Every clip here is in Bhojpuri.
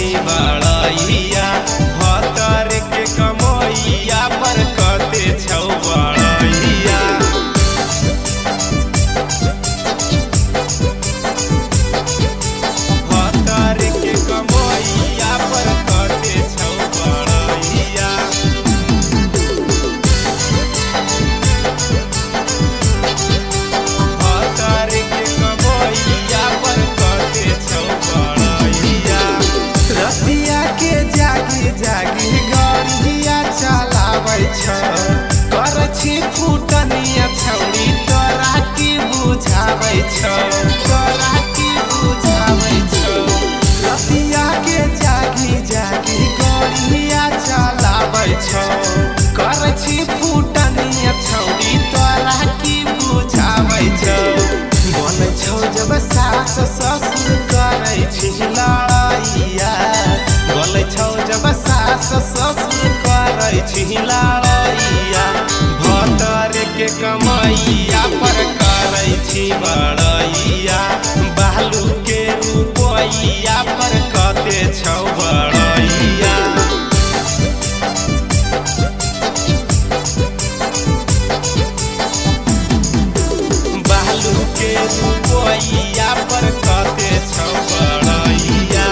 छी बड़ैया भतर के कमैया पर कते छौ बड़ैया। भतर के कमैया पर कते छौ बड़ैया। भतर के कमैया पर कते छौ बड़ैया। रतिया के जागी जागी गड़िया चलाबै छ कर छी फुटनिया छौरी तोरा की बुझाबै छ तोरा की बुझाबै छ। रतिया के जागी जागी गड़िया चलाबै छ कर छी फुटनिया छौरी तोरा की बुझाबै छ। बोलै छौ जब सास ससुर करै छी लड़ैया बोलै छौ जब सास ससुर करै छी लड़ैया। भतर के कमैया पर करै छी बड़ैया बालू के रुपैया पर कते छौ बड़ैया। बालू के रुपैया पर कते छौ बड़ैया।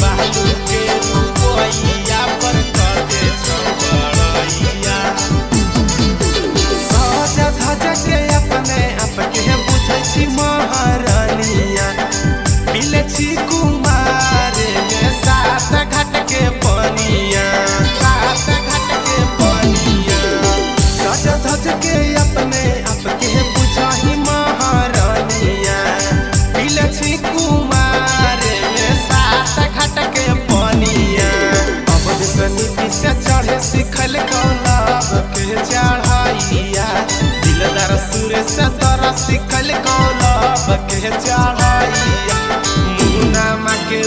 बालू के रुपैया पर कते छौ बड़ैया। सज धज के अपने आप के बुझै छी महारानिया पीले छी कुमार में सात घाट के पनिया सात घाट के पनिया। सज धज के अपने आप के बुझही महारानिया पीले छी कुमार में सात घाट के पनिया। अब नीति से चढ़े सिखल कौलाब के चढ़ैया दिलदार सुर से तोरा सिखल कौलाब के चढ़ैया। मुन्ना माँ के